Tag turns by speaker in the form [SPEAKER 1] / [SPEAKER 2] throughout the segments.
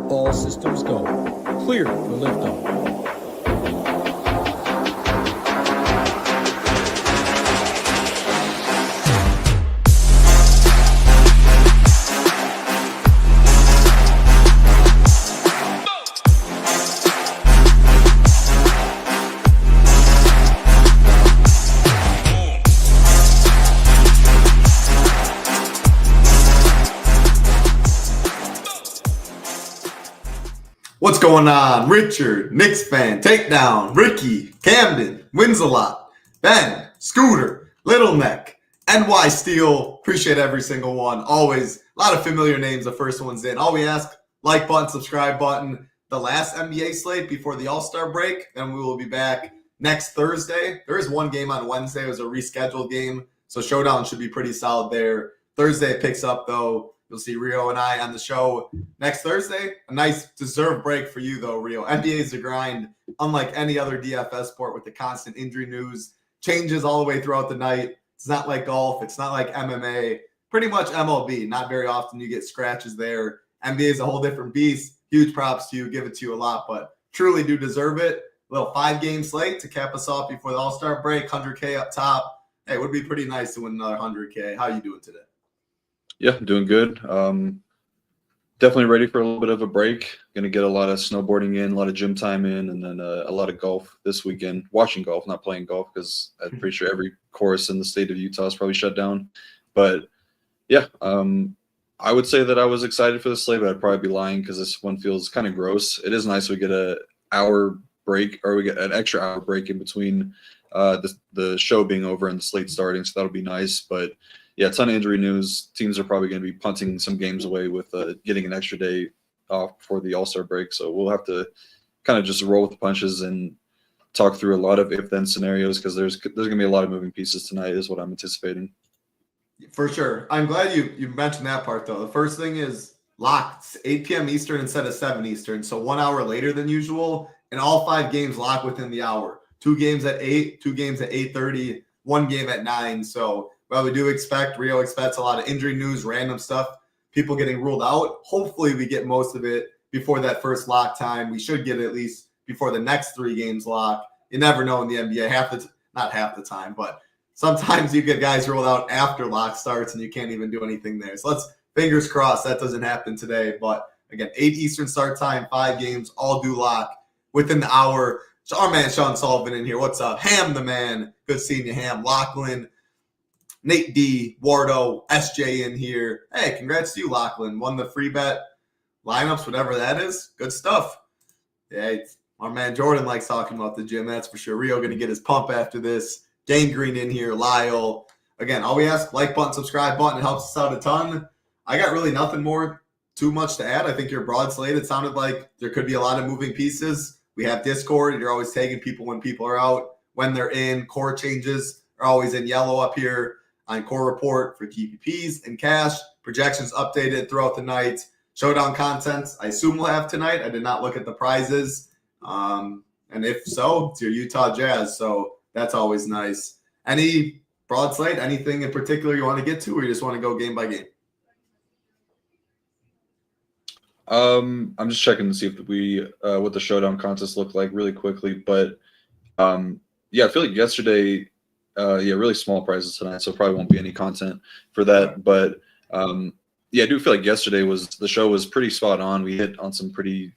[SPEAKER 1] All systems go. Clear for liftoff.
[SPEAKER 2] What's going on? Richard, Knicks fan, Takedown, Ricky, Camden, Wins a Lot, Ben, Scooter, Little Neck, NY Steel. Appreciate every single one. Always a lot of familiar names. The first one's in. All we ask, like button, subscribe button. The last NBA slate before the All-Star break. Then we will be back next Thursday. There is one game on Wednesday. It was a rescheduled game. So Showdown should be pretty solid there. Thursday it picks up, though. You'll see Rio and I on the show next Thursday. A nice deserved break for you, though, Rio. NBA is the grind, unlike any other DFS sport with the constant injury news. Changes all the way throughout the night. It's not like golf. It's not like MMA. Pretty much MLB. Not very often you get scratches there. NBA is a whole different beast. Huge props to you. Give it to you a lot, but truly do deserve it. A little 5-game slate to cap us off before the All-Star break. 100K up top. Hey, it would be pretty nice to win another 100K. How are you doing today?
[SPEAKER 3] Yeah, doing good. Definitely ready for a little bit of a break. Going to get a lot of snowboarding in, a lot of gym time in, and then a lot of golf this weekend. Watching golf, not playing golf, because I'm pretty sure every course in the state of Utah is probably shut down. But yeah, I would say that I was excited for the slate, but I'd probably be lying because this one feels kind of gross. It is nice we get an hour break, or we get an extra hour break in between the show being over and the slate starting, so that'll be nice. But yeah, a ton of injury news. Teams are probably going to be punting some games away with getting an extra day off before the All-Star break. So we'll have to kind of just roll with the punches and talk through a lot of if-then scenarios, because there's going to be a lot of moving pieces tonight is what I'm anticipating.
[SPEAKER 2] For sure. I'm glad you mentioned that part, though. The first thing is locked 8 p.m. Eastern instead of 7 Eastern, so 1 hour later than usual, and all 5 games locked within the hour. 2 games at 8, 2 games at 8:30, 1 game at 9. So well, we do expect, Rio expects a lot of injury news, random stuff, people getting ruled out. Hopefully we get most of it before that first lock time. We should get it at least before the next 3 games lock. You never know in the NBA, not half the time, but sometimes you get guys rolled out after lock starts and you can't even do anything there. So let's fingers crossed that doesn't happen today. But again, 8 Eastern start time, 5 games, all do lock within the hour. So our man Sean Sullivan in here. What's up? Ham the man. Good seeing you, Ham. Lachlan, Nate D, Wardo, SJ in here. Hey, congrats to you, Lachlan. Won the free bet lineups, whatever that is. Good stuff. Yeah, our man Jordan likes talking about the gym, that's for sure. Rio going to get his pump after this. Gangrene in here, Lyle. Again, all we ask, like button, subscribe button. It helps us out a ton. I got really nothing more too much to add. I think you're broad slate. It sounded like there could be a lot of moving pieces. We have Discord. You're always tagging people when people are out. When they're in, core changes are always in yellow up here. On core report for GPPs and cash. Projections updated throughout the night. Showdown content, I assume we'll have tonight. I did not look at the prizes. And if so, it's your Utah Jazz. So that's always nice. Any broad slate, anything in particular you want to get to, or you just want to go game by game?
[SPEAKER 3] I'm just checking to see if we what the Showdown contest looked like really quickly. But yeah, I feel like yesterday – really small prizes tonight, so probably won't be any content for that. But yeah, I do feel like yesterday the show was pretty spot on. We hit on some pretty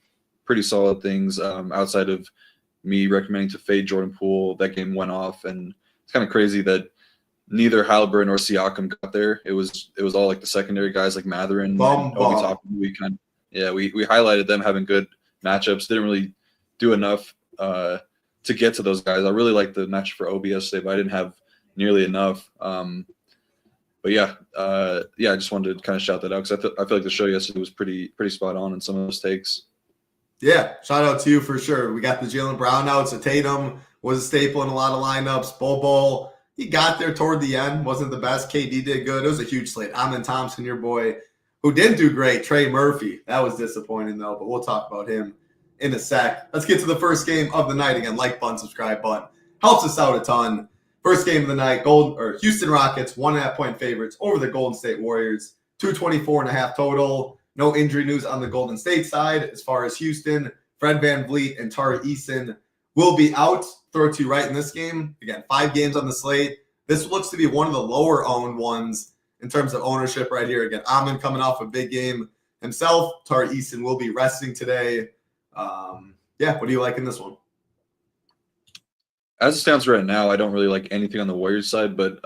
[SPEAKER 3] solid things outside of me recommending to fade Jordan Poole. That game went off, and it's kind of crazy that neither Halliburton or Siakam got there. It was all like the secondary guys like Mathurin, Obi Toppin. We highlighted them having good matchups. Didn't really do enough to get to those guys. I really liked the match for Obi yesterday, but I didn't have nearly enough. But yeah, I just wanted to kind of shout that out because I feel like the show yesterday was pretty spot on in some of those takes.
[SPEAKER 2] Yeah, shout out to you for sure. We got the Jaylen Brown out, so Tatum was a staple in a lot of lineups. Bol, he got there toward the end, wasn't the best. KD did good. It was a huge slate. Amin Thompson, your boy, who didn't do great. Trey Murphy, that was disappointing though, but we'll talk about him in a sec. Let's get to the first game of the night again. Like button, subscribe button. Helps us out a ton. First game of the night, Houston Rockets, 1.5-point favorites over the Golden State Warriors, 224.5 total. No injury news on the Golden State side. As far as Houston, Fred VanVleet and Tari Eason will be out. Throw it to you right in this game. Again, 5 games on the slate. This looks to be one of the lower-owned ones in terms of ownership right here. Again, Amon coming off a big game himself. Tari Eason will be resting today. What do you like in this one?
[SPEAKER 3] As it stands right now, I don't really like anything on the Warriors side, but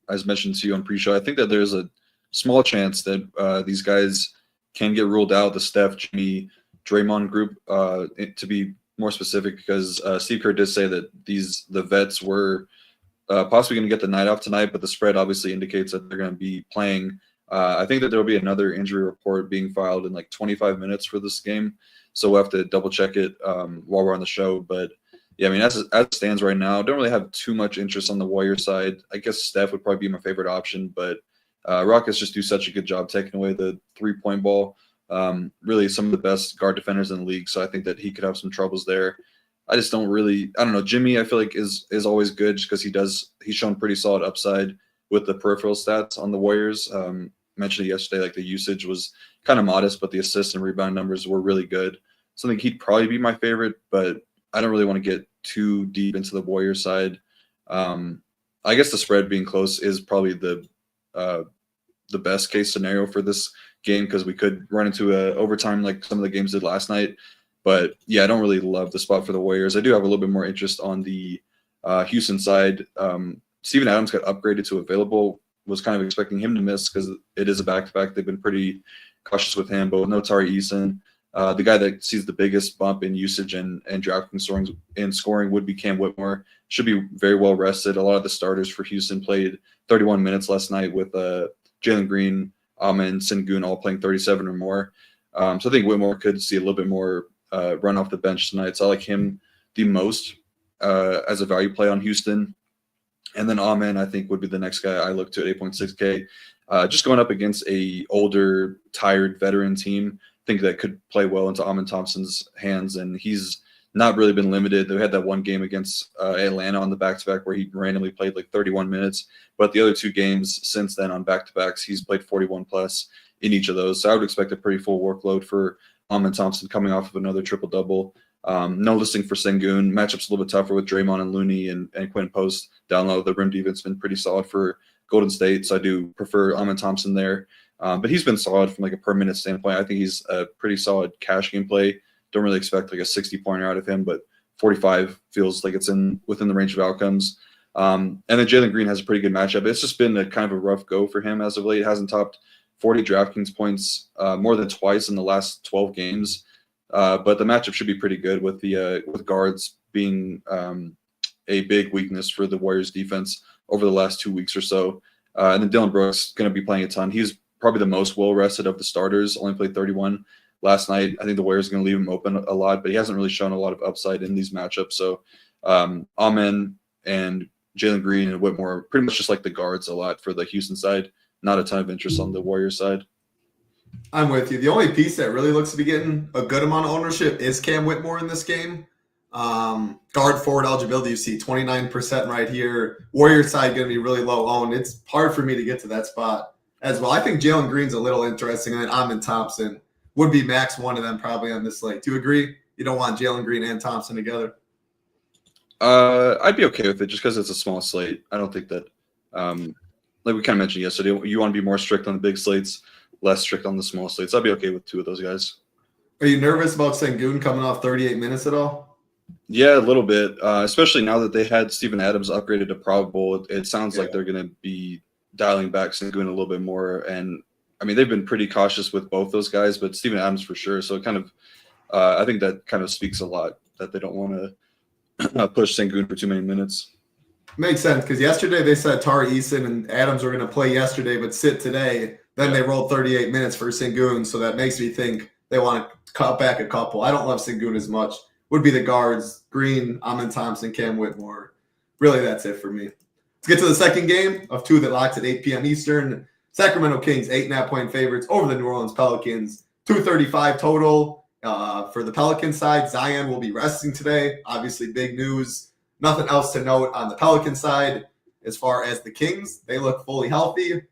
[SPEAKER 3] as mentioned to you on pre-show, I think that there's a small chance that these guys can get ruled out, the Steph, Jimmy, Draymond group, to be more specific, because Steve Kerr did say that the vets were possibly going to get the night off tonight, but the spread obviously indicates that they're going to be playing. I think that there will be another injury report being filed in like 25 minutes for this game, so we'll have to double check it while we're on the show. But yeah, I mean, as it stands right now, I don't really have too much interest on the Warriors side. I guess Steph would probably be my favorite option, but Rockets just do such a good job taking away the three-point ball. Really some of the best guard defenders in the league, so I think that he could have some troubles there. I just don't know. Jimmy, I feel like is always good just because he's shown pretty solid upside with the peripheral stats on the Warriors. Mentioned it yesterday, like the usage was kind of modest, but the assist and rebound numbers were really good. So I think he'd probably be my favorite, but I don't really want to get too deep into the Warriors side. I guess the spread being close is probably the best case scenario for this game, because we could run into a overtime like some of the games did last night. But yeah, I don't really love the spot for the Warriors. I do have a little bit more interest on the Houston side. Steven Adams got upgraded to available. Was kind of expecting him to miss because it is a back-to-back. They've been pretty cautious with him, but with no Tari Eason, the guy that sees the biggest bump in usage and DraftKings scoring would be Cam Whitmore. Should be very well rested. A lot of the starters for Houston played 31 minutes last night, with Jalen Green, Amen, Sengun all playing 37 or more. So I think Whitmore could see a little bit more run off the bench tonight. So I like him the most as a value play on Houston. And then Amen, I think, would be the next guy I look to at 8.6K. Just going up against a older, tired veteran team, I think that could play well into Amen Thompson's hands. And he's not really been limited. They had that one game against Atlanta on the back-to-back where he randomly played like 31 minutes. But the other 2 games since then on back-to-backs, he's played 41-plus in each of those. So I would expect a pretty full workload for Amen Thompson coming off of another triple-double. No listing for Sengun. Matchup's a little bit tougher with Draymond and Looney and Quinn Post down low. The rim defense has been pretty solid for Golden State, so I do prefer Amen Thompson there. But he's been solid from like a per-minute standpoint. I think he's a pretty solid cash game play. Don't really expect like a 60-pointer out of him, but 45 feels like it's within the range of outcomes. And then Jalen Green has a pretty good matchup. It's just been a kind of a rough go for him as of late. Hasn't topped 40 DraftKings points more than twice in the last 12 games. But the matchup should be pretty good with with guards being a big weakness for the Warriors defense over the last 2 weeks or so. And then Dylan Brooks going to be playing a ton. He's probably the most well-rested of the starters, only played 31 last night. I think the Warriors are going to leave him open a lot, but he hasn't really shown a lot of upside in these matchups. So Amen and Jalen Green and Whitmore are pretty much just like the guards a lot for the Houston side. Not a ton of interest on the Warriors side.
[SPEAKER 2] I'm with you. The only piece that really looks to be getting a good amount of ownership is Cam Whitmore in this game. Guard forward eligibility, you see 29% right here. Warriors side going to be really low owned. It's hard for me to get to that spot as well. I think Jalen Green's a little interesting, and then Amen Thompson would be max one of them probably on this slate. Do you agree? You don't want Jalen Green and Thompson together?
[SPEAKER 3] I'd be okay with it just because it's a small slate. I don't think that, like we kind of mentioned yesterday, you want to be more strict on the big slates, less strict on the small slates. I'd be okay with 2 of those guys.
[SPEAKER 2] Are you nervous about Sengun coming off 38 minutes at all?
[SPEAKER 3] Yeah, a little bit, especially now that they had Steven Adams upgraded to probable. It sounds like they're going to be dialing back Sengun a little bit more. And, I mean, they've been pretty cautious with both those guys, but Steven Adams for sure. So it kind of I think that kind of speaks a lot that they don't want to push Sengun for too many minutes.
[SPEAKER 2] Makes sense, because yesterday they said Tari Eason and Adams were going to play yesterday but sit today. Then they rolled 38 minutes for Sengun, so that makes me think they want to cut back a couple. I don't love Sengun as much. Would be the guards, Green, Amen Thompson, Cam Whitmore. Really, that's it for me. Let's get to the second game of 2 that locks at 8 p.m. Eastern. Sacramento Kings, 8.5-point favorites over the New Orleans Pelicans. 235 total. For the Pelicans side, Zion will be resting today. Obviously, big news. Nothing else to note on the Pelican side. As far as the Kings, they look fully healthy.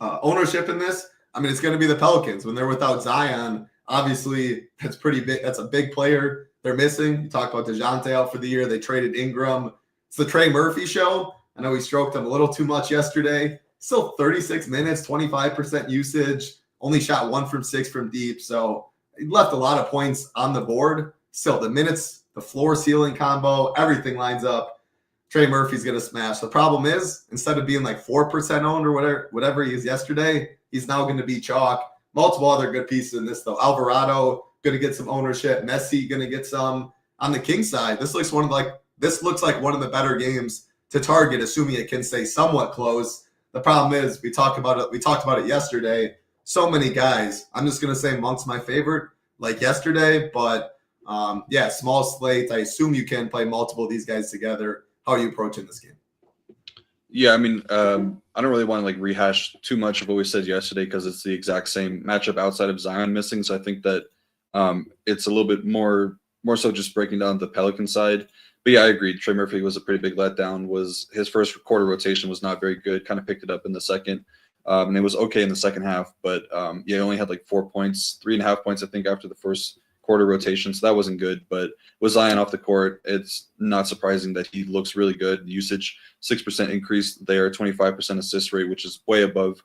[SPEAKER 2] Ownership in this, I mean, it's going to be the Pelicans. When they're without Zion, obviously, that's pretty big. That's a big player they're missing. You talked about DeJounte out for the year. They traded Ingram. It's the Trey Murphy show. I know we stroked him a little too much yesterday. Still 36 minutes, 25% usage. Only shot 1 from 6 from deep. So he left a lot of points on the board. Still, the minutes, the floor ceiling combo, everything lines up. Trey Murphy's going to smash. The problem is, instead of being like 4% owned or whatever he is yesterday, he's now going to be chalk. Multiple other good pieces in this, though. Alvarado going to get some ownership. Messi going to get some. On the Kings side, this looks like one of the better games to target, assuming it can stay somewhat close. The problem is, we talked about it yesterday. So many guys. I'm just going to say Monk's my favorite, like yesterday. But, small slate. I assume you can play multiple of these guys together. How are you approaching this game?
[SPEAKER 3] Yeah, I mean, I don't really want to like rehash too much of what we said yesterday because it's the exact same matchup outside of Zion missing. So I think that it's a little bit more so just breaking down the Pelican side. But yeah, I agree. Trey Murphy was a pretty big letdown. Was his first quarter rotation was not very good. Kind of picked it up in the second, and it was okay in the second half. But he only had like 4 points, 3.5 points, I think, after the first quarter rotation, so that wasn't good. But with Zion off the court, it's not surprising that he looks really good. Usage 6% increase there, 25% assist rate, which is way above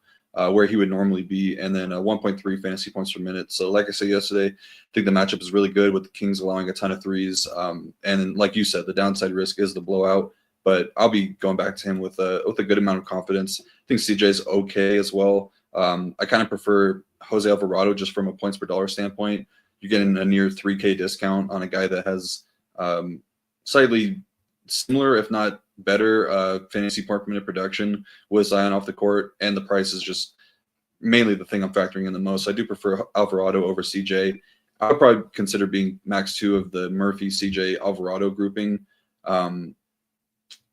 [SPEAKER 3] where he would normally be, and then 1.3 fantasy points per minute. So like I said yesterday, I think the matchup is really good with the Kings allowing a ton of threes. And like you said, the downside risk is the blowout, but I'll be going back to him with a good amount of confidence. I think CJ's okay as well. I kind of prefer Jose Alvarado just from a points per dollar standpoint. You're getting a near 3K discount on a guy that has slightly similar, if not better, fantasy point per minute production with Zion off the court, and the price is just mainly the thing I'm factoring in the most. I do prefer Alvarado over CJ. I would probably consider being max 2 of the Murphy, CJ, Alvarado grouping. And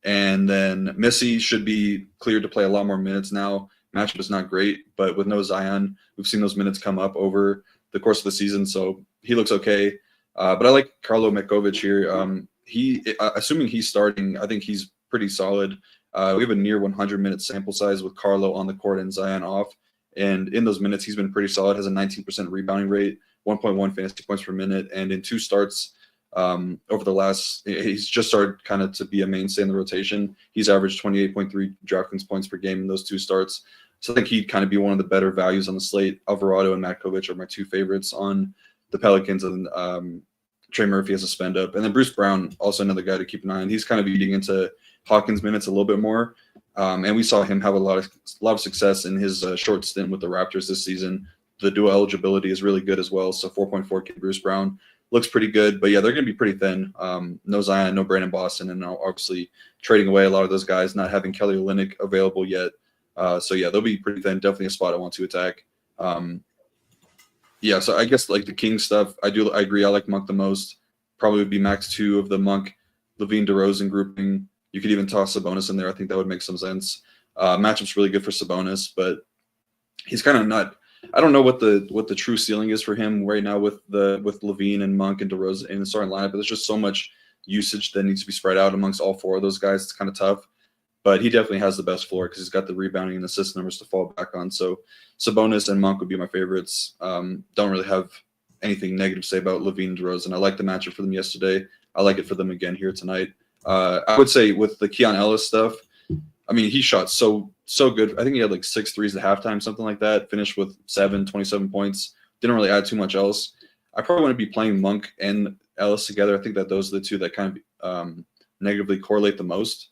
[SPEAKER 3] then Messi should be cleared to play a lot more minutes now. Matchup is not great, but with no Zion, we've seen those minutes come up over the course of the season, so he looks okay. But I like Carlo Metkovic here. Assuming he's starting, I think he's pretty solid. We have a near 100-minute sample size with Carlo on the court and Zion off, and in those minutes, he's been pretty solid. Has a 19% rebounding rate, 1.1 fantasy points per minute, and in 2 starts over the last, he's just started kind of to be a mainstay in the rotation. He's averaged 28.3 DraftKings points per game in those 2 starts. So I think he'd kind of be one of the better values on the slate. Alvarado and Matkovic are my 2 favorites on the Pelicans, and Trey Murphy as a spend up. And then Bruce Brown, also another guy to keep an eye on. He's kind of eating into Hawkins minutes a little bit more. And we saw him have a lot of success in his short stint with the Raptors this season. The dual eligibility is really good as well. So 4.4K Bruce Brown looks pretty good. But yeah, they're going to be pretty thin. No Zion, no Brandon Boston, and obviously trading away a lot of those guys, not having Kelly Olynyk available yet. So yeah, they'll be pretty thin. Definitely a spot I want to attack. So I guess like the King stuff, I agree. I like Monk the most. Probably would be max 2 of the Monk, Levine, DeRozan grouping. You could even toss Sabonis in there. I think that would make some sense. Matchup's really good for Sabonis, but he's kind of not. I don't know what the true ceiling is for him right now with Levine and Monk and DeRozan in the starting lineup. But there's just so much usage that needs to be spread out amongst all 4 of those guys. It's kind of tough. But he definitely has the best floor because he's got the rebounding and assist numbers to fall back on. So Sabonis and Monk would be my favorites. Don't really have anything negative to say about Levine and DeRozan. I like the matchup for them yesterday. I like it for them again here tonight. I would say with the Keon Ellis stuff, I mean, he shot so good. I think he had like 6 threes at halftime, something like that. Finished with 27 points. Didn't really add too much else. I probably want to be playing Monk and Ellis together. I think that those are the 2 that kind of negatively correlate the most.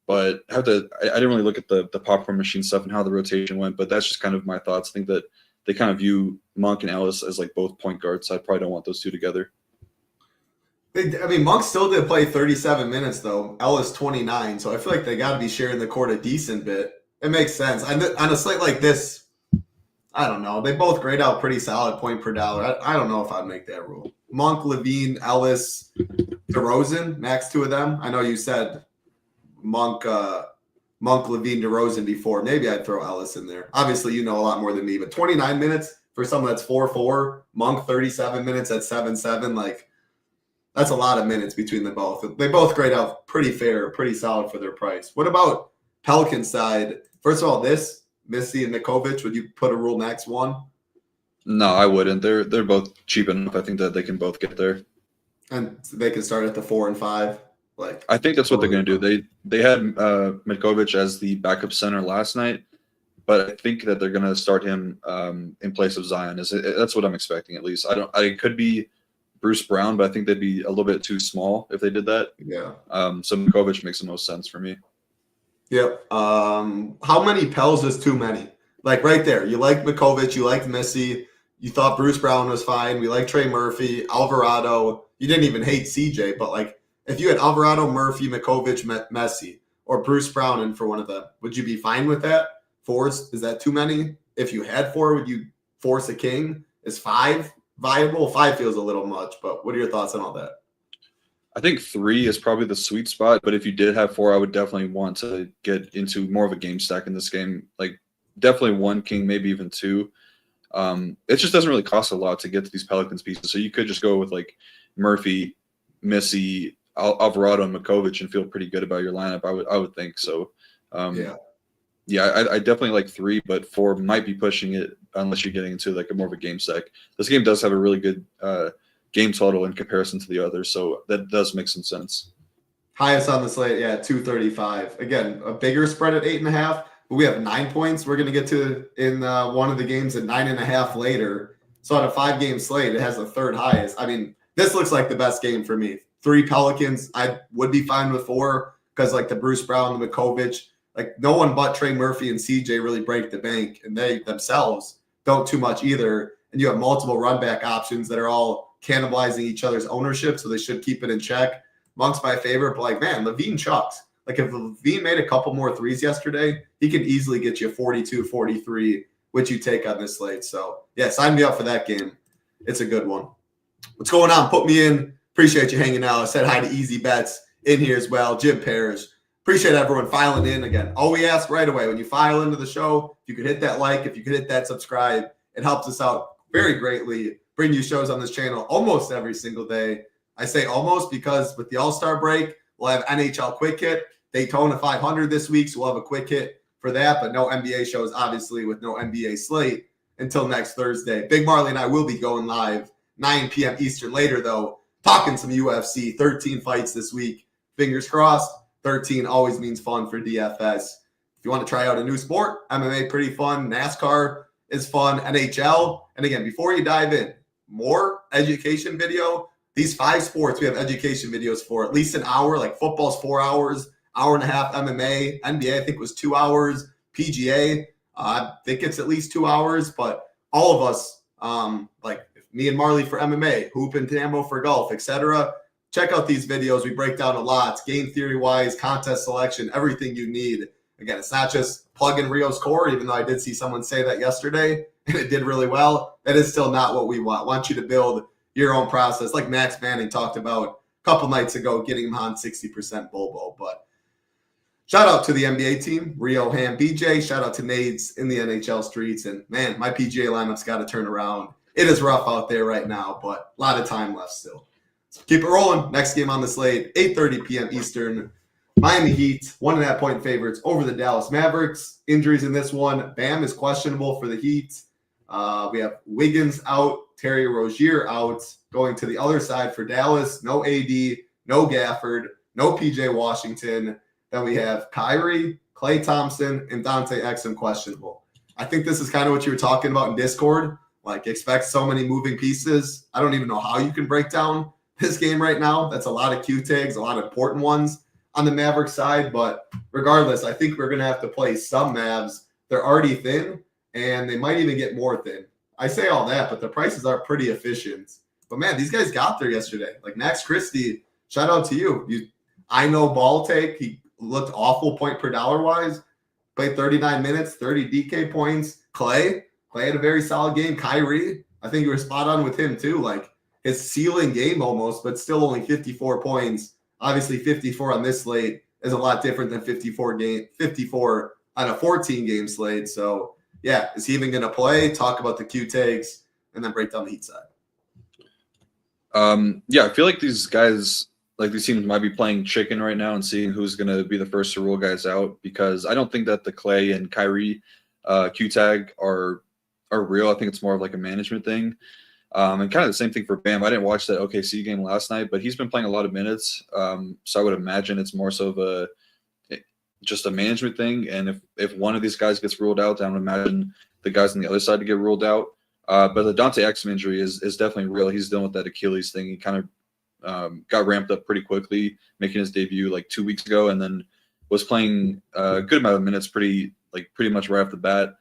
[SPEAKER 3] But I didn't really look at the popcorn machine stuff and how the rotation went, but that's just kind of my thoughts. I think that they kind of view Monk and Ellis as like both point guards, so I probably don't want those 2 together.
[SPEAKER 2] Monk still did play 37 minutes, though. Ellis 29, so I feel like they got to be sharing the court a decent bit. It makes sense. On a slate like this, I don't know. They both grade out pretty solid point per dollar. I don't know if I'd make that rule. Monk, Levine, Ellis, DeRozan, max 2 of them. I know you said Monk, Levine, DeRozan before. Maybe I'd throw Ellis in there. Obviously, you know a lot more than me, but 29 minutes for someone that's 4-4, Monk 37 minutes at 7-7, like That's a lot of minutes between them both. They both grade out pretty fair, pretty solid for their price. What about Pelican side? First of all, Missy and Nikovic, would you put a rule next one?
[SPEAKER 3] No, I wouldn't. They're both cheap enough. I think that they can both get there.
[SPEAKER 2] And they can start at the 4 and 5. Like,
[SPEAKER 3] I think that's what they're going to do. They had Mitkovic as the backup center last night, but I think that they're going to start him in place of Zion. That's what I'm expecting, at least. I could be Bruce Brown, but I think they'd be a little bit too small if they did that.
[SPEAKER 2] Yeah.
[SPEAKER 3] So Mitkovic makes the most sense for me.
[SPEAKER 2] Yep. How many Pels is too many? Like right there, you like Mitkovic, you like Missy, you thought Bruce Brown was fine. We like Trey Murphy, Alvarado. You didn't even hate CJ, but like if you had Alvarado, Murphy, Mitkovic, Messi, or Bruce Brown in for one of them, would you be fine with that? 4 is that too many? If you had 4, would you force a king? Is 5 viable? 5 feels a little much, but what are your thoughts on all that?
[SPEAKER 3] I think 3 is probably the sweet spot, but if you did have 4, I would definitely want to get into more of a game stack in this game. Like definitely 1 king, maybe even 2. It just doesn't really cost a lot to get to these Pelicans pieces. So you could just go with like Murphy, Missy, Alvarado, and Mitkovic and feel pretty good about your lineup. I would think so. I definitely like 3, but 4 might be pushing it unless you're getting into like a more of a game stack. This game does have a really good game total in comparison to the others, so that does make some sense.
[SPEAKER 2] Highest on the slate, 235. Again, a bigger spread at 8.5, but we have 9 points. We're going to get to in one of the games at 9.5 later. So on a 5-game slate, it has the third highest. I mean, this looks like the best game for me. 3 Pelicans, I would be fine with 4 because like the Bruce Brown, the Mitkovic, like no one but Trey Murphy and CJ really break the bank, and they themselves don't too much either. And you have multiple run back options that are all cannibalizing each other's ownership, so they should keep it in check. Monk's my favorite, but like, man, Levine chucks. Like if Levine made a couple more threes yesterday, he can easily get you 42, 43, which you take on this slate. So yeah, sign me up for that game. It's a good one. What's going on? Put me in. Appreciate you hanging out. I said hi to Easy Bets in here as well. Jim Parrish. Appreciate everyone filing in. Again, all we ask right away when you file into the show, if you could hit that like, if you could hit that subscribe, it helps us out very greatly. Bring you shows on this channel almost every single day. I say almost because with the All-Star break, we'll have NHL Quick Hit, Daytona 500 this week, so we'll have a quick hit for that, but no NBA shows, obviously, with no NBA slate until next Thursday. Big Marley and I will be going live 9 p.m. Eastern later, though, talking some UFC, 13 fights this week. Fingers crossed. 13 always means fun for DFS. If you want to try out a new sport, MMA pretty fun. NASCAR is fun. NHL. And again, before you dive in, more education video. These 5 sports we have education videos for at least an hour. Like football's 4 hours, hour and a half. MMA, NBA I think was 2 hours. PGA, I think it's at least 2 hours. But all of us, like me and Marley for MMA, Hoop and Tambo for golf, etc. Check out these videos. We break down a lot. Game theory-wise, contest selection, everything you need. Again, it's not just plug in Rio's core, even though I did see someone say that yesterday, and it did really well. That is still not what we want. I want you to build your own process, like Max Manning talked about a couple nights ago, getting him on 60% Bobo. But shout out to the NBA team, Rio, Ham, BJ. Shout out to Nades in the NHL streets. And, man, my PGA lineup's got to turn around. It is rough out there right now, but a lot of time left still. So keep it rolling. Next game on the slate, 8:30 p.m. Eastern. Miami Heat, 1.5 point favorites over the Dallas Mavericks. Injuries in this one. Bam is questionable for the Heat. We have Wiggins out, Terry Rozier out. Going to the other side for Dallas, no AD, no Gafford, no PJ Washington. Then we have Kyrie, Klay Thompson, and Dante Exum questionable. I think this is kind of what you were talking about in Discord. Like, expect so many moving pieces. I don't even know how you can break down this game right now. That's a lot of Q tags, a lot of important ones on the Mavericks side. But regardless, I think we're going to have to play some Mavs. They're already thin, and they might even get more thin. I say all that, but the prices are pretty efficient. But, man, these guys got there yesterday. Like, Max Christie, shout out to you. I know ball take. He looked awful point per dollar-wise. Played 39 minutes, 30 DK points. Klay had a very solid game. Kyrie, I think you were spot on with him, too. Like, his ceiling game almost, but still only 54 points. Obviously, 54 on this slate is a lot different than 54 on a 14-game slate. So, yeah, is he even going to play? Talk about the Q takes, and then break down the Heat side.
[SPEAKER 3] Yeah, I feel like these guys, like these teams might be playing chicken right now and seeing who's going to be the first to rule guys out, because I don't think that the Clay and Kyrie Q-tag are real. I think it's more of like a management thing. And kind of the same thing for Bam. I didn't watch that OKC game last night, but he's been playing a lot of minutes. So I would imagine it's more so of just a management thing. And if one of these guys gets ruled out, then I would imagine the guys on the other side to get ruled out. But the Dante Exum injury is definitely real. He's dealing with that Achilles thing. He kind of got ramped up pretty quickly, making his debut like 2 weeks ago, and then was playing a good amount of minutes pretty much right off the bat.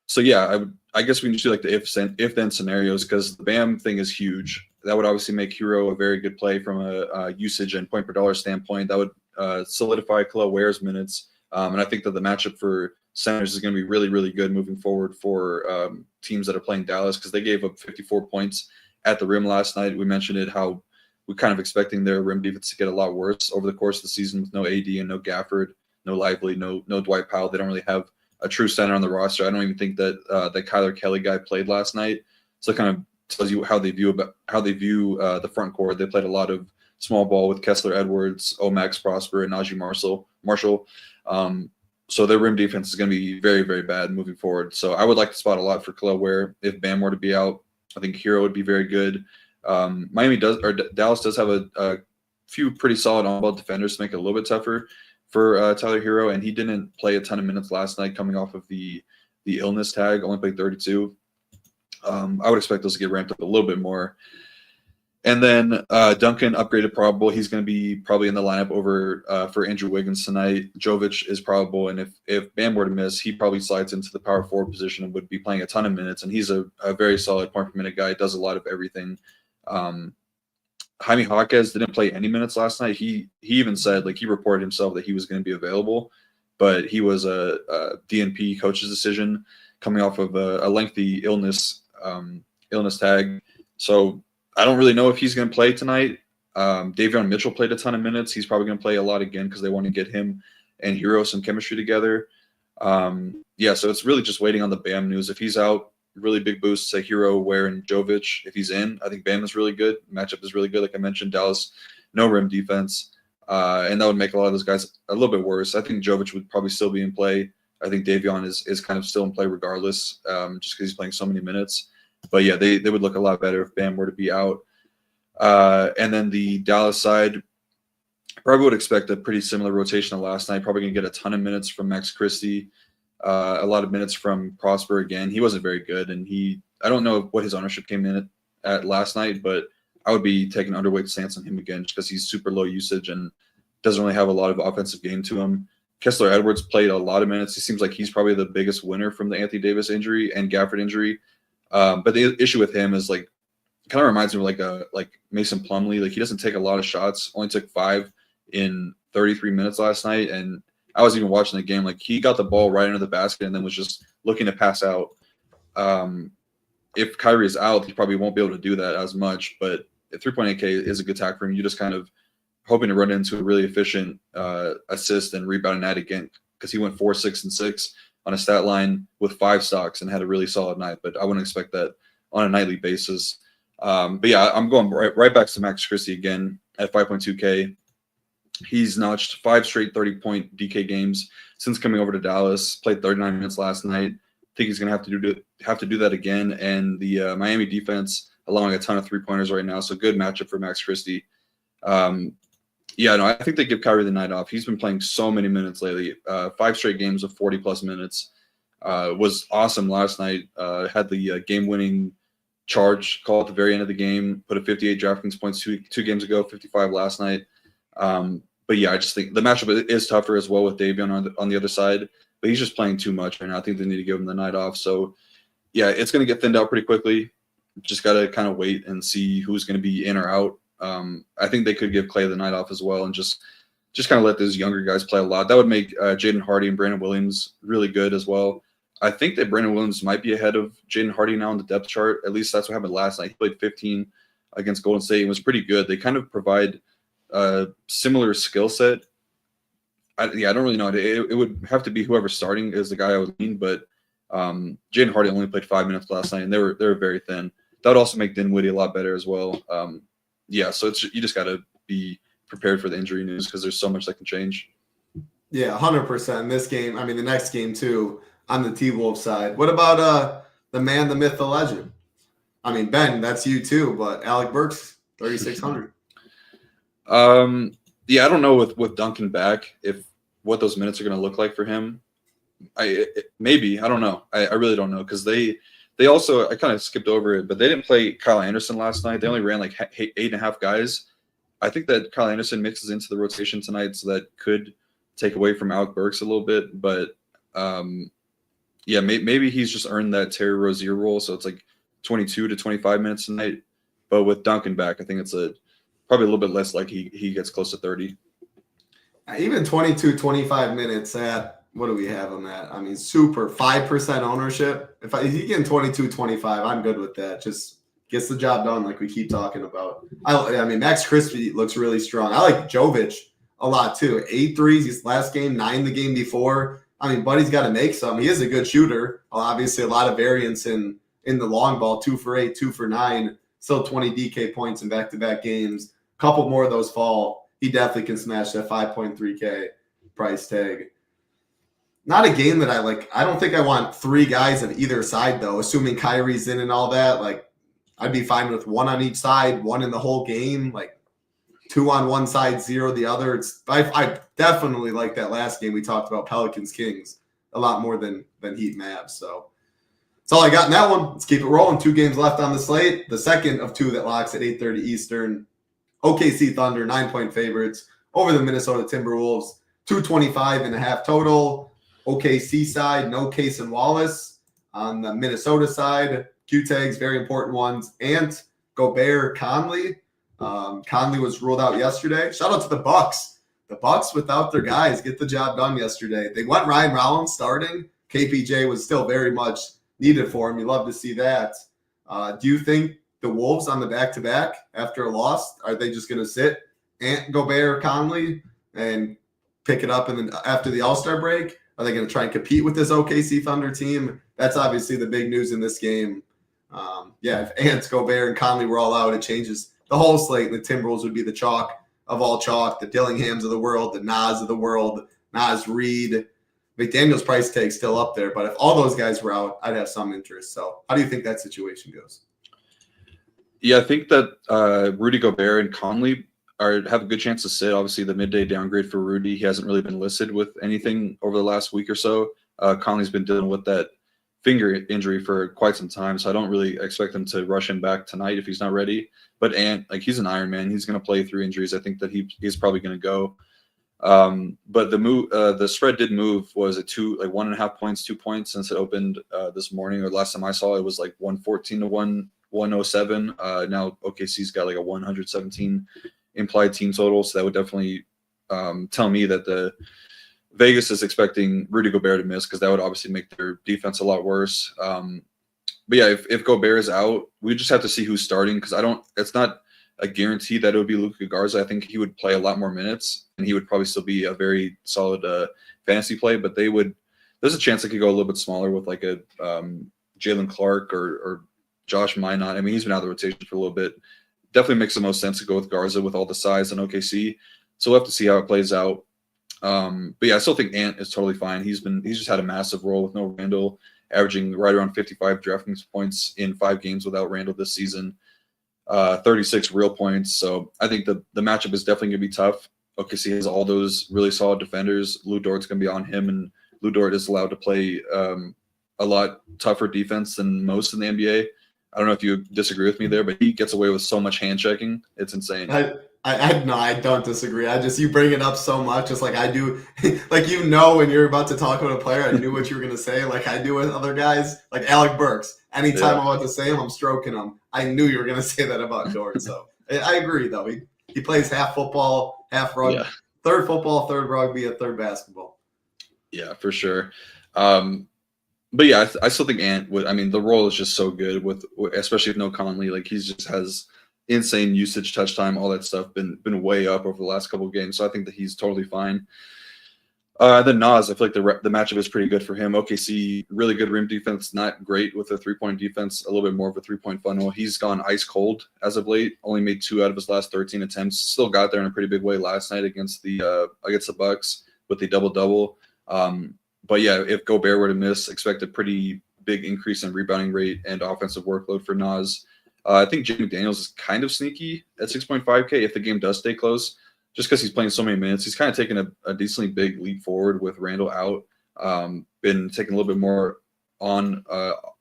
[SPEAKER 3] So yeah, I guess we can just do like the if then scenarios, because the Bam thing is huge. That would obviously make Hero a very good play from a usage and point per dollar standpoint. That would solidify Khalil Ware's minutes. And I think that the matchup for centers is going to be really, really good moving forward for teams that are playing Dallas, because they gave up 54 points at the rim last night. We mentioned it, how we're kind of expecting their rim defense to get a lot worse over the course of the season with no AD and no Gafford, no Lively, no Dwight Powell. They don't really have a true center on the roster. I don't even think that that Kyler Kelly guy played last night. So it kind of tells you how they view the front court. They played a lot of small ball with Kessler Edwards, Omax Prosper, and Najee Marshall. So their rim defense is going to be very, very bad moving forward. So I would like to spot a lot for Khalil Ware if Bam were to be out. I think Hero would be very good. Dallas does have a few pretty solid on-ball defenders to make it a little bit tougher for Tyler Hero, and he didn't play a ton of minutes last night coming off of the illness tag. Only played 32. I would expect those to get ramped up a little bit more. And then Duncan upgraded probable. He's going to be probably in the lineup over for Andrew Wiggins tonight. Jovic is probable, and if Bam were to miss, he probably slides into the power forward position and would be playing a ton of minutes. And he's a very solid point per minute guy. Does a lot of everything. Jaime Jaquez didn't play any minutes last night. He even said, like, he reported himself that he was going to be available, but he was a DNP coach's decision coming off of a lengthy illness tag. So I don't really know if he's going to play tonight. Davion Mitchell played a ton of minutes. He's probably going to play a lot again because they want to get him and Hero some chemistry together. So it's really just waiting on the Bam news. If he's out, really big boost to Hero, Ware, and Jovic. If he's in, I think Bam is really good. Matchup is really good. Like I mentioned, Dallas, no rim defense. And that would make a lot of those guys a little bit worse. I think Jovic would probably still be in play. I think Davion is kind of still in play regardless, just because he's playing so many minutes. But yeah, they would look a lot better if Bam were to be out. And then the Dallas side, probably would expect a pretty similar rotation to last night. Probably going to get a ton of minutes from Max Christie, a lot of minutes from Prosper again. He wasn't very good, and I don't know what his ownership came in at last night, but I would be taking an underweight stance on him again just because he's super low usage and doesn't really have a lot of offensive game to him. Kessler Edwards played a lot of minutes. He seems like he's probably the biggest winner from the Anthony Davis injury and Gafford injury. But the issue with him is, like, kind of reminds me of like Mason Plumlee. Like, he doesn't take a lot of shots. Only took 5 in 33 minutes last night. And I was even watching the game. Like, he got the ball right under the basket and then was just looking to pass out. If Kyrie is out, he probably won't be able to do that as much. But 3.8K is a good tag for him. You just kind of hoping to run into a really efficient assist and rebound night again, because he went 4, 6, and 6 on a stat line with 5 stocks and had a really solid night. But I wouldn't expect that on a nightly basis. But yeah, I'm going right back to Max Christie again at 5.2K. He's notched 5 straight 30-point DK games since coming over to Dallas. Played 39 minutes last night. I think he's going to have to do that again. And the Miami defense allowing a ton of 3-pointers right now, so good matchup for Max Christie. I think they give Kyrie the night off. He's been playing so many minutes lately. 5 straight games of 40-plus minutes. Was awesome last night. Had the game-winning charge call at the very end of the game. Put a 58 DraftKings points two games ago, 55 last night. But yeah, I just think the matchup is tougher as well with Davion on the other side. But he's just playing too much right now. I think they need to give him the night off. So yeah, it's going to get thinned out pretty quickly. Just got to kind of wait and see who's going to be in or out. I think they could give Clay the night off as well and just kind of let those younger guys play a lot. That would make Jaden Hardy and Brandon Williams really good as well. I think that Brandon Williams might be ahead of Jaden Hardy now on the depth chart. At least that's what happened last night. He played 15 against Golden State and was pretty good. They kind of provide a similar skill set. I don't really know. It would have to be whoever's starting is the guy I would lean, but Jaden Hardy only played 5 minutes last night, and they were very thin. that would also make Dinwiddie a lot better as well. Yeah, so you just got to be prepared for the injury news because there's so much that can change.
[SPEAKER 2] Yeah, 100%. This game, I mean, the next game too, on the T-Wolves side. What about the man, the myth, the legend? I mean, Ben, that's you too, but Alec Burks, 3,600.
[SPEAKER 3] Yeah, I don't know with Duncan back what those minutes are going to look like for him. Maybe I don't know. I really don't know because they also, I kind of skipped over it, but they didn't play Kyle Anderson last night. They only ran like 8.5 guys. I think that Kyle Anderson mixes into the rotation tonight, so that could take away from Alec Burks a little bit. But yeah, maybe he's just earned that Terry Rozier role, so it's like 22 to 25 minutes tonight. But with Duncan back, I think it's probably a little bit less like he gets close to 30.
[SPEAKER 2] Even 22, 25 minutes at, what do we have him at? I mean, super 5% ownership. If he getting 22, 25, I'm good with that. Just gets the job done like we keep talking about. I mean, Max Christie looks really strong. I like Jovic a lot too. 8 threes his last game, 9 the game before. I mean, Buddy's got to make some. He is a good shooter. Obviously, a lot of variance in the long ball, 2 for 8, 2 for 9. Still 20 DK points in back-to-back games. A couple more of those fall. He definitely can smash that 5.3K price tag. Not a game that I like. I don't think I want 3 guys of either side, though, assuming Kyrie's in and all that. Like, I'd be fine with 1 on each side, 1 in the whole game, like 2 on one side, 0 the other. I definitely like that last game we talked about, Pelicans-Kings, a lot more than Heat-Mavs. So that's all I got in that one. Let's keep it rolling. 2 games left on the slate. The second of 2 that locks at 8:30 Eastern. OKC Thunder, 9-point favorites over the Minnesota Timberwolves, 225.5 total. OKC side, no Case and Wallace. On the Minnesota side, Q tags, very important ones. Ant, Gobert, Conley. Conley was ruled out yesterday. Shout out to the Bucks. The Bucks without their guys get the job done yesterday. They went Ryan Rollins starting. KPJ was still very much needed for him. You love to see that. Do you think the Wolves on the back-to-back after a loss, are they just going to sit Ant, Gobert, Conley and pick it up and then after the All-Star break? Are they going to try and compete with this OKC Thunder team? That's obviously the big news in this game. Yeah, if Ant, Gobert, and Conley were all out, it changes the whole slate. And the Timberwolves would be the chalk of all chalk, the Dillinghams of the world, the Nas of the world, Nas Reed. McDaniel's price tag still up there, but if all those guys were out, I'd have some interest. So how do you think that situation goes?
[SPEAKER 3] Yeah, I think that Rudy Gobert and Conley have a good chance to sit. Obviously, the midday downgrade for Rudy. He hasn't really been listed with anything over the last week or so. Conley's been dealing with that finger injury for quite some time, so I don't really expect him to rush him back tonight if he's not ready. But Ant, like, he's an Iron Man. He's going to play through injuries. I think that he's probably going to go. But the spread did move. Was it 1.5 points, 2 points since it opened this morning, or last time I saw it was like 114 to 107. Now OKC's got like a 117 implied team total, so that would definitely tell me that the Vegas is expecting Rudy Gobert to miss, because that would obviously make their defense a lot worse. But yeah, if Gobert is out, we just have to see who's starting, because it's not a guarantee that it would be Luka Garza. I think he would play a lot more minutes, and he would probably still be a very solid fantasy play. But there's a chance they could go a little bit smaller with like a Jalen Clark or Josh Minot. I mean, he's been out of the rotation for a little bit. Definitely makes the most sense to go with Garza with all the size in OKC. So we'll have to see how it plays out. But yeah, I still think Ant is totally fine. He's just had a massive role with no Randall, averaging right around 55 DraftKings points in 5 games without Randall this season. 36 real points. So I think the matchup is definitely going to be tough. OKC has all those really solid defenders. Lou Dort's going to be on him, and Lou Dort is allowed to play a lot tougher defense than most in the NBA. I don't know if you disagree with me there, but he gets away with so much hand checking. It's insane.
[SPEAKER 2] I don't disagree. You bring it up so much, just like I do. Like, when you're about to talk about a player, I knew what you were going to say. Like I do with other guys, like Alec Burks. Anytime I'm about to say him, I'm stroking him. I knew you were going to say that about Dort. So I agree, though. He plays half football, half rugby. Yeah. Third football, third rugby, a third basketball.
[SPEAKER 3] Yeah, for sure. But yeah, I still think Ant would. I mean, the role is just so good especially with no Conley. Like, he just has insane usage, touch time, all that stuff been way up over the last couple of games. So I think that he's totally fine. Then Nas, I feel like the matchup is pretty good for him. OKC, really good rim defense, not great with a 3-point defense, a little bit more of a 3-point funnel. He's gone ice cold as of late. Only made 2 out of his last 13 attempts. Still got there in a pretty big way last night against the Bucks with the double-double. But yeah, if Gobert were to miss, expect a pretty big increase in rebounding rate and offensive workload for Nas. I think Jay McDaniels is kind of sneaky at 6.5K if the game does stay close. Just because he's playing so many minutes, he's kind of taken a decently big leap forward with Randall out. Been taking a little bit more on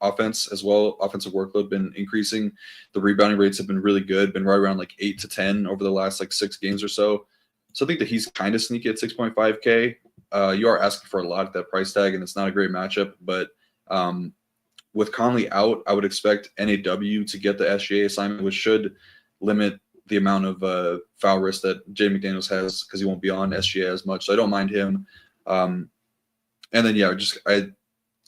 [SPEAKER 3] offense as well. Offensive workload been increasing. The rebounding rates have been really good. Been right around like 8 to 10 over the last like 6 games or so. So I think that he's kind of sneaky at 6.5K. You are asking for a lot at that price tag, and it's not a great matchup. But with Conley out, I would expect NAW to get the SGA assignment, which should limit the amount of foul risk that Jay McDaniels has because he won't be on SGA as much. So I don't mind him. And then, yeah, I